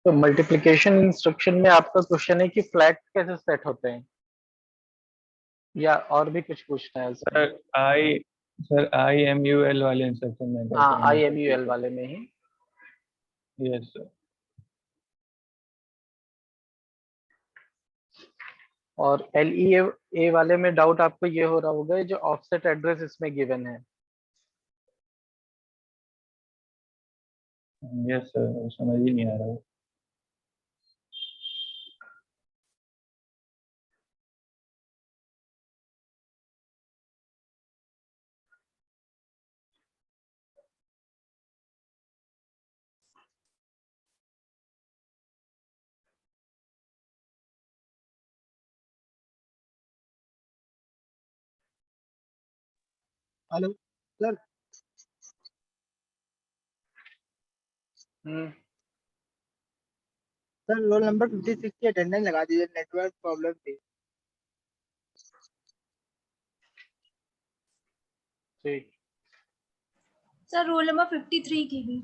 तो multiplication instruction में आपका क्वेश्चन है कि फ्लैग कैसे सेट होते हैं, या और भी कुछ पूछना है उसमें? IMUL वाले इंस्ट्रक्शन में हाँ, IMUL वाले में ही। Yes sir. और LEA वाले में डाउट आपको ये हो रहा होगा, जो ऑफसेट एड्रेस इसमें गिवन है। यस सर, समझ ही नहीं आ रहा है। Hello sir. Sir roll number 56 की अटेंडेंस लगा दीजिए, नेटवर्क प्रॉब्लम थी। ठीक। सर रोल नंबर 53 की भी।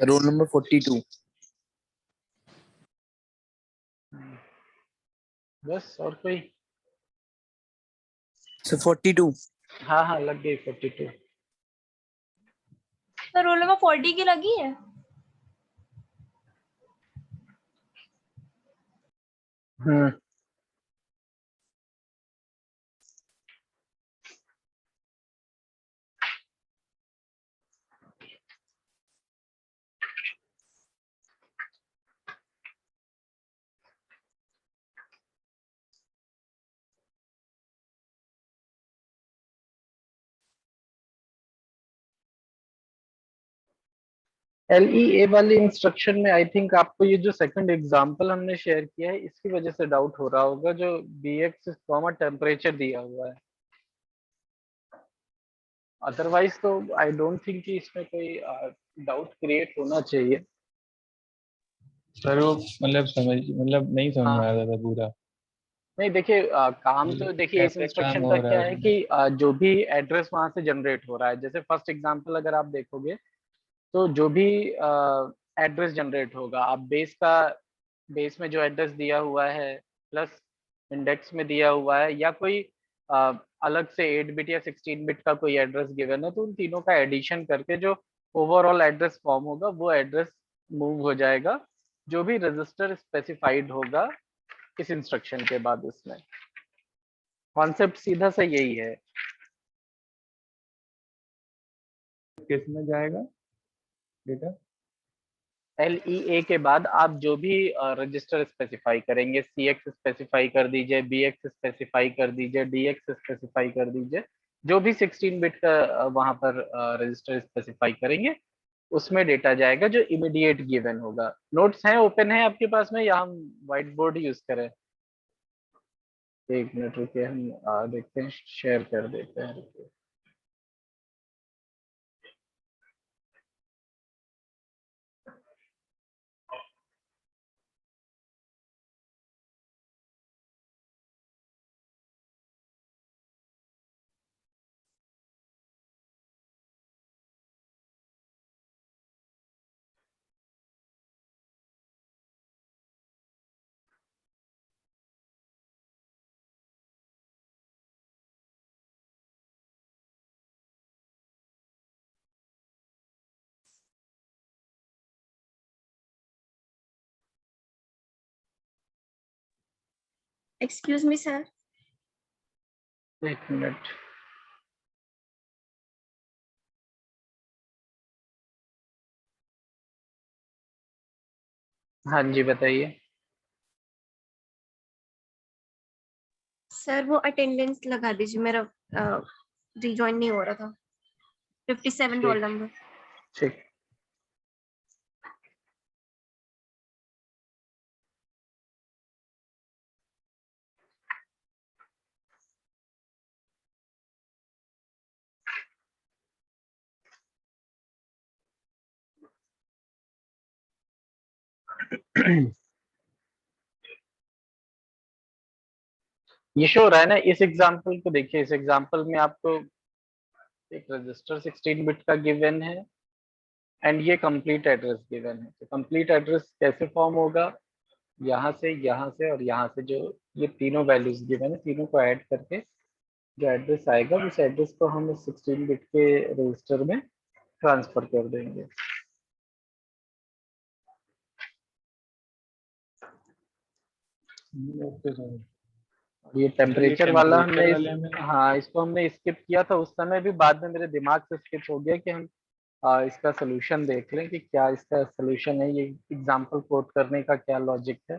Roll number 42। बस, और कोई? सर 42। हाँ हाँ, लग गई 42। सर रोल नंबर 40 की लगी है। हम्म। LEA वाली इंस्ट्रक्शन में आई थिंक आपको ये जो सेकंड एग्जांपल हमने शेयर किया है, इसकी वजह से डाउट हो रहा होगा, जो BX कॉमा टेम्परेचर दिया हुआ है। अदरवाइज तो आई डोंट थिंक कि इसमें कोई डाउट क्रिएट होना चाहिए। सर वो मतलब नहीं समझ में हाँ, आ रहा था पूरा। नहीं देखिए, काम तो देखिए इस कैसे काम इंस्ट्रक्शन हो का रहा क्या है है उसमें? कि जो भी एड्रेस वहां से जनरेट हो रहा है, जैसे फर्स्ट एग्जांपल अगर आप देखोगे, तो जो भी एड्रेस जनरेट होगा, आप बेस में जो एड्रेस दिया हुआ है, प्लस इंडेक्स में दिया हुआ है, या कोई अ, अलग से 8 बिट या 16 बिट का कोई एड्रेस गिवन है, तो उन तीनों का एडिशन करके जो ओवरऑल एड्रेस फॉर्म होगा, वो एड्रेस मूव हो जाएगा, जो भी रजिस्टर स्पेसिफाइड होगा इस इंस्ट्रक्शन के बाद। इसमें कॉन्सेप्ट सीधा सा यही है। किस में जाएगा डेटा? LEA के बाद आप जो भी रजिस्टर स्पेसिफाई करेंगे, CX स्पेसिफाई कर दीजिए, BX स्पेसिफाई कर दीजिए, DX स्पेसिफाई कर दीजिए, जो भी 16 बिट का वहां पर रजिस्टर स्पेसिफाई करेंगे, उसमें डेटा जाएगा जो इमीडिएट गिवन होगा। नोट्स हैं, ओपन है आपके पास में, या हम व्हाइट बोर्ड यूज करें? एक मिनट रुकिए, हम देखते हैं, शेयर कर देते हैं, रुकिए। Excuse me sir. एक मिनट। हाँ जी, बताइए। सर वो अटेंडेंस लगा दीजिए, मेरा रिजॉइन नहीं हो रहा था। 57 रोल नंबर। ठीक। ये शो हो रहा है ना, इस एग्जाम्पल को देखिए। इस एग्जाम्पल में आपको एक रजिस्टर 16 बिट का गिवन है एंड ये कंप्लीट एड्रेस गिवन है। तो कंप्लीट एड्रेस कैसे फॉर्म होगा, यहाँ से और यहाँ से जो ये तीनों वैल्यूज गिवन है, तीनों को ऐड करके जो एड्रेस आएगा उस एड्रेस को हम 16 बिट के रजिस्टर में ट्रांसफर कर देंगे। Okay sir. ये टेम्परेचर वाला हमने टेम्परेचर वाले में हाँ इसको हमने स्किप किया था उस समय भी, बाद में मेरे दिमाग से स्किप हो गया कि हम इसका सोल्यूशन देख लें कि क्या इसका सोल्यूशन है, ये एग्जांपल कोट करने का क्या लॉजिक है।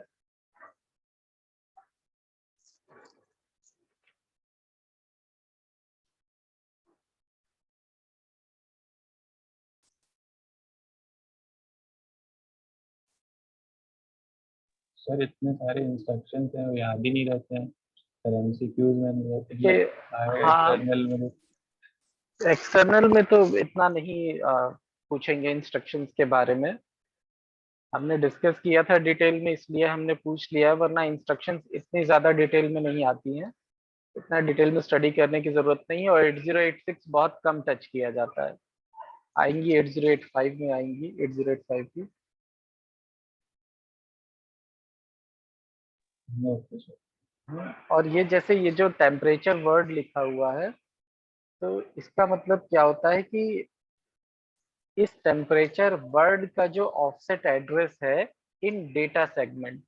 सर इतने सारे इंस्ट्रक्शंस हैं वो याद ही नहीं रहते हैं सर, एमसीक्यूज में नहीं रहते हैं, देखिए हाँ एक्सटर्नल में। एक्सटर्नल में तो इतना नहीं पूछेंगे इंस्ट्रक्शंस के बारे में, हमने डिस्कस किया था डिटेल में इसलिए हमने पूछ लिया, वरना इंस्ट्रक्शंस इतनी ज्यादा डिटेल में नहीं आती हैं, इतना डिटेल में स्टडी करने की जरूरत नहीं है। और 8086 बहुत कम टच किया जाता है, आएंगी 8085 में आएंगी 8085 की। Okay sir. और ये जैसे ये जो टेम्परेचर वर्ड लिखा हुआ है तो इसका मतलब क्या होता है कि इस टेम्परेचर वर्ड का जो ऑफसेट एड्रेस है इन डेटा सेगमेंट,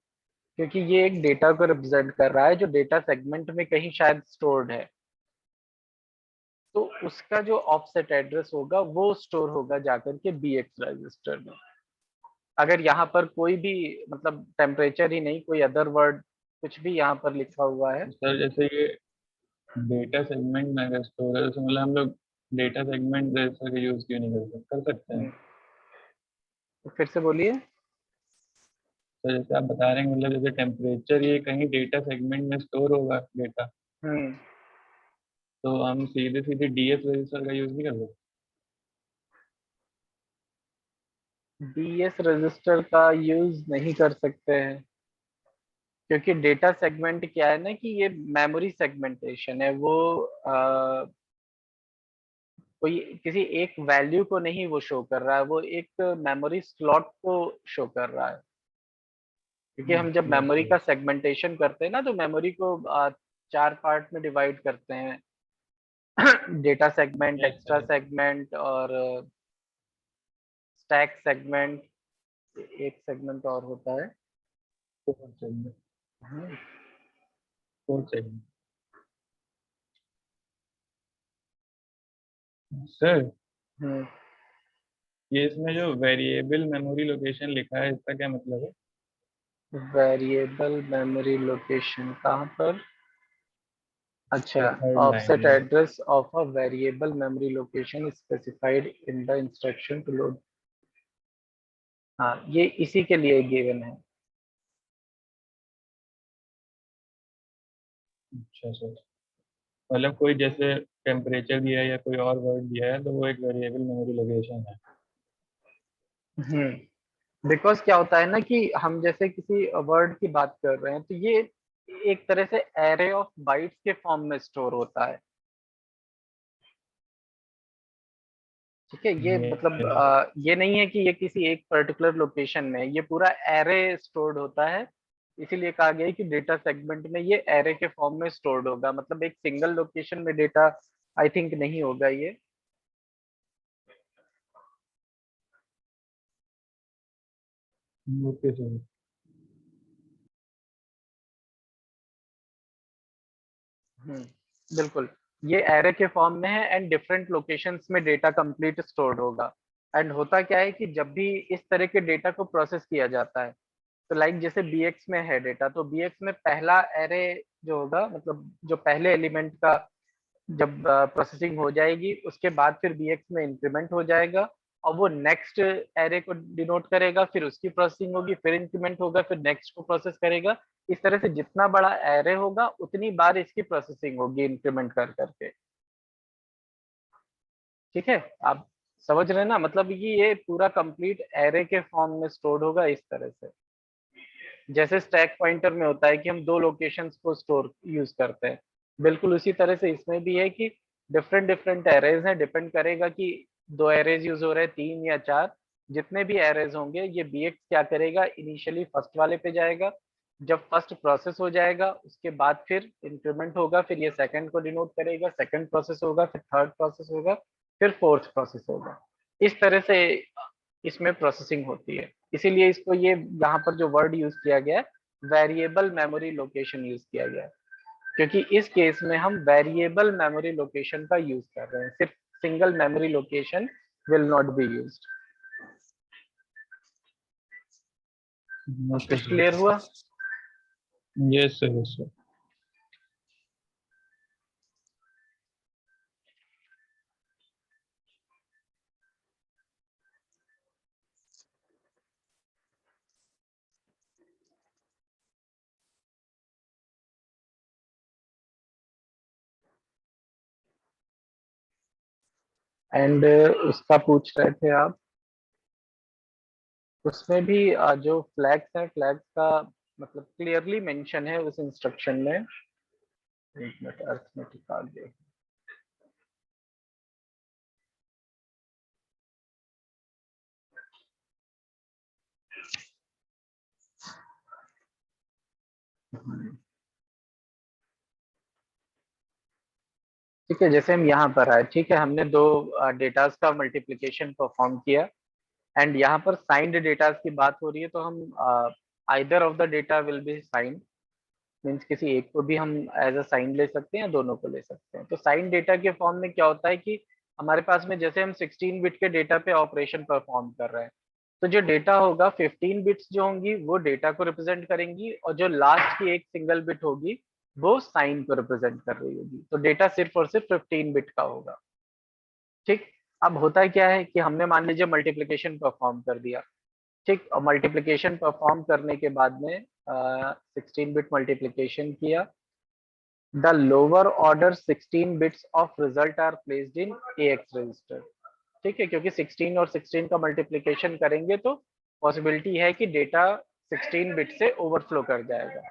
क्योंकि ये एक डेटा को रिप्रेजेंट कर रहा है जो डेटा सेगमेंट में कहीं शायद स्टोर्ड है, तो उसका जो ऑफसेट एड्रेस होगा वो स्टोर होगा जाकर के BX रजिस्टर में। अगर यहाँ पर कोई भी मतलब टेम्परेचर ही नहीं, कोई अदर वर्ड कुछ भी यहाँ पर लिखा हुआ है। सर जैसे ये डेटा सेगमेंट में अगर स्टोर है तो मतलब हम लोग डेटा सेगमेंट रजिस्टर का यूज क्यों नहीं कर सकते हैं? तो फिर से बोलिए। तो जैसे आप बता रहे हैं मतलब जैसे टेम्परेचर ये कहीं डेटा सेगमेंट में स्टोर होगा डेटा, हम्म तो हम सीधे सीधे डीएस रजिस्टर का यूज नहीं कर सकते? DS रजिस्टर का यूज नहीं कर सकते हैं क्योंकि डेटा सेगमेंट क्या है ना कि ये मेमोरी सेगमेंटेशन है, वो कोई किसी एक वैल्यू को नहीं वो शो कर रहा है, वो एक मेमोरी स्लॉट को शो कर रहा है। क्योंकि हम जब मेमोरी का सेगमेंटेशन करते हैं ना तो मेमोरी को 4 पार्ट में डिवाइड करते हैं डेटा सेगमेंट, एक्स्ट्रा सेगमेंट और स्टैक सेगमेंट, एक सेगमेंट और होता है। कोड सेगमेंट, हम्म, कोड सेगमेंट। सर हम्म, ये इसमें जो वेरिएबल मेमोरी लोकेशन लिखा है इसका क्या मतलब है? वेरिएबल मेमोरी लोकेशन कहाँ पर? अच्छा, थर्ड लाइन ऑफसेट में। Address of a variable memory location specified in the instruction to load. हाँ ये इसी के लिए गिवन है। अच्छा सर, मतलब कोई जैसे टेम्परेचर दिया है या कोई और वर्ड दिया है तो वो एक वेरिएबल मेमोरी लोकेशन है। बिकॉज क्या होता है ना कि हम जैसे किसी वर्ड की बात कर रहे हैं तो ये एक तरह से एरे ऑफ बाइट्स के फॉर्म में स्टोर होता है, ठीक है। ये मतलब ये नहीं है कि ये किसी एक पर्टिकुलर लोकेशन में है, ये पूरा एरे स्टोर्ड होता है। इसीलिए कहा गया है कि डेटा सेगमेंट में ये एरे के फॉर्म में स्टोर्ड होगा, मतलब एक सिंगल लोकेशन में डेटा आई थिंक नहीं होगा ये। Okay sir. बिल्कुल, ये एरे के फॉर्म में है एंड डिफरेंट लोकेशंस में डेटा कंप्लीट स्टोर्ड होगा। एंड होता क्या है कि जब भी इस तरह के डेटा को प्रोसेस किया जाता है तो लाइक जैसे BX में है डेटा, तो BX में पहला एरे जो होगा मतलब जो पहले एलिमेंट का जब प्रोसेसिंग हो जाएगी उसके बाद फिर BX में इंक्रीमेंट हो जाएगा और वो नेक्स्ट एरे को डिनोट करेगा, फिर उसकी प्रोसेसिंग होगी, फिर इंक्रीमेंट होगा, फिर नेक्स्ट को प्रोसेस करेगा। इस तरह से जितना बड़ा एरे होगा उतनी बार इसकी प्रोसेसिंग होगी इंक्रीमेंट कर करके, ठीक है। आप समझ रहे हैं ना, मतलब ये पूरा कंप्लीट एरे के फॉर्म में स्टोर्ड होगा इस तरह से। जैसे स्टैक पॉइंटर में होता है कि हम 2 लोकेशंस को स्टोर यूज करते हैं, बिल्कुल उसी तरह से इसमें भी है कि डिफरेंट डिफरेंट एरेज हैं, डिपेंड करेगा कि 2 एरेज यूज हो रहे हैं, 3 या 4, जितने भी एरेज होंगे ये bx क्या करेगा, इनिशियली फर्स्ट वाले पे जाएगा, जब फर्स्ट प्रोसेस हो जाएगा उसके बाद फिर इंक्रीमेंट होगा, फिर ये सेकंड को डिनोट करेगा, सेकंड प्रोसेस होगा, फिर थर्ड प्रोसेस होगा, फिर फोर्थ प्रोसेस होगा। इस तरह से इसमें प्रोसेसिंग होती है, इसीलिए इसको ये यहाँ पर जो वर्ड यूज किया गया है वेरिएबल मेमोरी लोकेशन यूज किया गया है, क्योंकि इस केस में हम वेरिएबल मेमोरी लोकेशन का यूज कर रहे हैं, सिर्फ single memory location will not be used. Okay clear हुआ? Yes sir, yes sir. And उसका पूछ रहे थे आप, उसमें भी जो फ्लैग्स है, फ्लैग्स का मतलब क्लियरली मेंशन है उस इंस्ट्रक्शन में। एक मिनट, अर्थमेटिक आ गया। ठीक है, जैसे हम यहाँ पर आए, ठीक है, हमने दो डेटास का मल्टीप्लिकेशन परफॉर्म किया, एंड यहाँ पर साइंड डेटास की बात हो रही है, तो हम either of the data will be signed, means किसी एक को भी हम एज अ साइन ले सकते हैं या दोनों को ले सकते हैं। तो साइन डेटा के फॉर्म में क्या होता है कि हमारे पास में जैसे हम 16 बिट के डेटा पे ऑपरेशन परफॉर्म कर रहे हैं, तो जो डेटा होगा 15 बिट्स जो होंगी वो डेटा को रिप्रेजेंट करेंगी, और जो लास्ट की एक सिंगल बिट होगी वो साइन को रिप्रेजेंट कर रही होगी, तो डेटा सिर्फ और सिर्फ 15 बिट का होगा। ठीक, अब होता है क्या है कि हमने मान लीजिए मल्टीप्लिकेशन परफॉर्म कर दिया, ठीक, और मल्टीप्लिकेशन परफॉर्म करने के बाद में 16 बिट मल्टीप्लिकेशन किया, the lower order 16 bits of result are placed in AX register. ठीक है, क्योंकि 16 और 16 का मल्टीप्लिकेशन करेंगे तो पॉसिबिलिटी है कि डेटा 16 बिट से ओवरफ्लो कर जाएगा।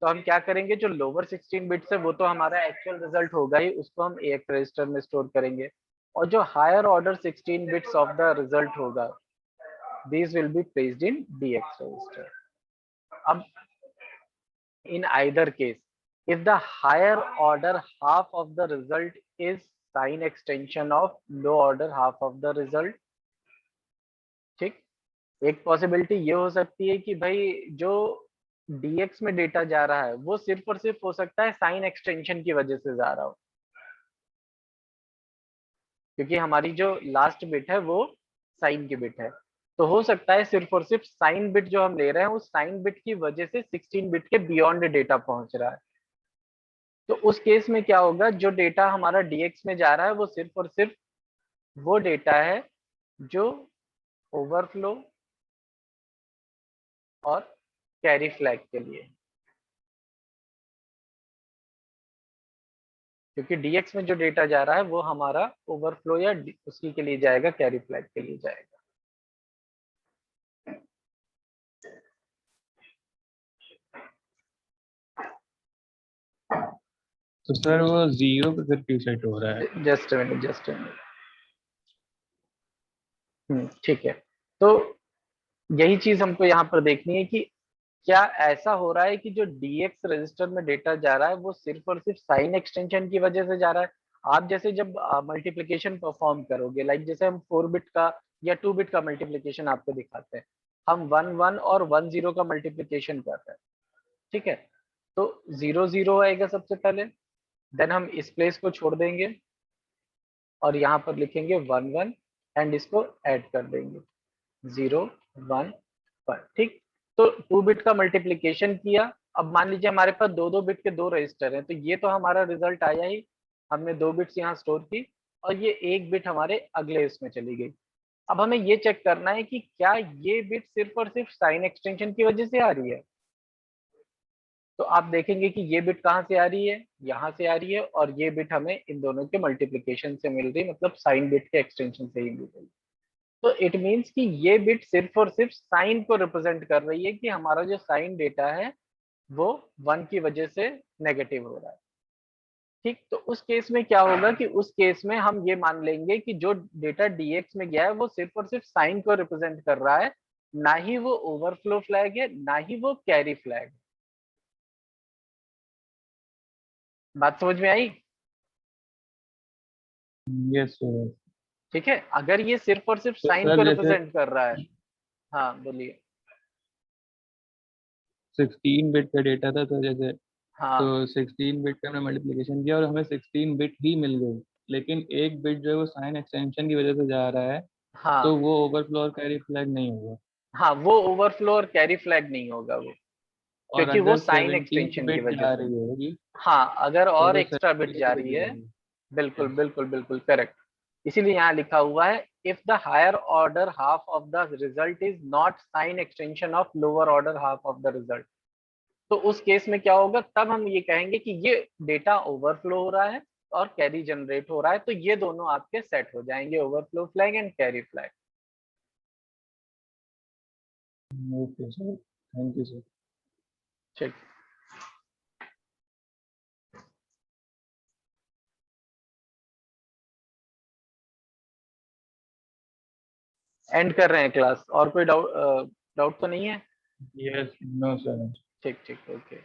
तो हम क्या करेंगे, जो लोअर 16 बिट्स है वो तो हमारा एक्चुअल रिजल्ट होगा ही, उसको हम AX रजिस्टर में स्टोर करेंगे, और जो higher order 16 bits of the result होगा, these will be placed in DX register. अब in either case, if the higher order half of the result is sign extension of low order half of the result, ठीक, एक possibility ये हो सकती है कि भाई जो DX में डेटा जा रहा है वो सिर्फ और सिर्फ हो सकता है साइन एक्सटेंशन की वजह से जा रहा हो, क्योंकि हमारी जो लास्ट बिट है वो साइन की बिट है, तो हो सकता है सिर्फ और सिर्फ साइन बिट जो हम ले रहे हैं उस साइन बिट की वजह से 16 बिट के बियॉन्ड डेटा पहुंच रहा है। तो उस केस में क्या होगा, जो डेटा हमारा DX में जा रहा है वो सिर्फ और सिर्फ वो डेटा है जो ओवरफ्लो और कैरी फ्लैग के लिए, क्योंकि DX में जो डेटा जा रहा है वो हमारा ओवरफ्लो या उसकी के लिए जाएगा, कैरी फ्लैग के लिए जाएगा। तो सर वो 0 पे फिर क्यों सेट हो रहा है? Just minute, just minute. ठीक है, तो यही चीज हमको यहाँ पर देखनी है कि क्या ऐसा हो रहा है कि जो DX रजिस्टर में डेटा जा रहा है वो सिर्फ और सिर्फ साइन एक्सटेंशन की वजह से जा रहा है। आप जैसे जब मल्टीप्लिकेशन परफॉर्म करोगे, लाइक जैसे हम 4 बिट का या 2 बिट का मल्टीप्लिकेशन आपको दिखाते हैं, हम 1 1 और 1 0 का मल्टीप्लिकेशन कर रहे हैं, ठीक है, तो 0 0 आएगा सबसे पहले, देन हम इस प्लेस को छोड़ देंगे और यहाँ पर लिखेंगे 1 1 एंड इसको ऐड कर देंगे 0 1 1, ठीक। तो 2 बिट का मल्टीप्लिकेशन किया, अब मान लीजिए हमारे पास 2 बिट के 2 रजिस्टर हैं, तो ये तो हमारा रिजल्ट आया ही, हमने 2 बिट्स यहाँ स्टोर की और ये 1 बिट हमारे अगले इसमें चली गई। अब हमें ये चेक करना है कि क्या ये बिट सिर्फ और सिर्फ साइन एक्सटेंशन की वजह से आ रही है। तो आप देखेंगे कि ये बिट कहाँ से आ रही है, यहाँ से आ रही है, और ये बिट हमें इन दोनों के मल्टीप्लिकेशन से मिल रही है, मतलब साइन बिट के एक्सटेंशन से ही मिल रही है। तो इट मीन्स कि ये बिट सिर्फ और सिर्फ साइन को रिप्रेजेंट कर रही है कि हमारा जो साइन डेटा है वो 1 की वजह से नेगेटिव हो रहा है। ठीक, तो उस केस में क्या होगा कि उस केस में हम ये मान लेंगे कि जो डेटा dx में गया है वो सिर्फ और सिर्फ साइन को रिप्रेजेंट कर रहा है, ना ही वो ओवरफ्लो फ्लैग है, ना ही वो कैरी फ्लैग। बात समझ में आई? Yes sir. ठीक है, अगर ये सिर्फ और सिर्फ तो साइन सर को जैसे रिप्रेजेंट कर रहा है। हाँ बोलिए। 16 बिट का डेटा था तो जैसे, हाँ तो 16 बिट का हमने मल्टीप्लिकेशन किया और हमें 16 बिट ही मिल गई, लेकिन एक बिट जो है वो साइन एक्सटेंशन की वजह से जा रहा है, तो हाँ वो ओवरफ्लो और कैरी फ्लैग नहीं होगा। हाँ, वो ओवरफ्लो और कैरी फ्लैग नहीं होगा वो, और क्योंकि वो अगर साइन 17 एक्सटेंशन की बिट वजह जा से। रही होगी हाँ, अगर तो और वो एक्स्ट्रा बिट 17 जा बिट रही है। जाएगी। बिल्कुल Yes. बिल्कुल बिल्कुल करेक्ट। इसीलिए यहाँ लिखा हुआ है if the higher order half of the result is not sign extension of lower order half of the result. तो उस केस में क्या होगा, तब हम ये कहेंगे कि ये डेटा ओवरफ्लो हो रहा है और कैरी जनरेट हो रहा है, तो ये दोनों आपके सेट हो जाएंगे, overflow flag and carry flag. Okay sir, thank you sir. ठीक, एंड कर रहे हैं क्लास। और कोई डाउट डाउट तो नहीं है? Yes, no sir. ठीक ठीक, ओके।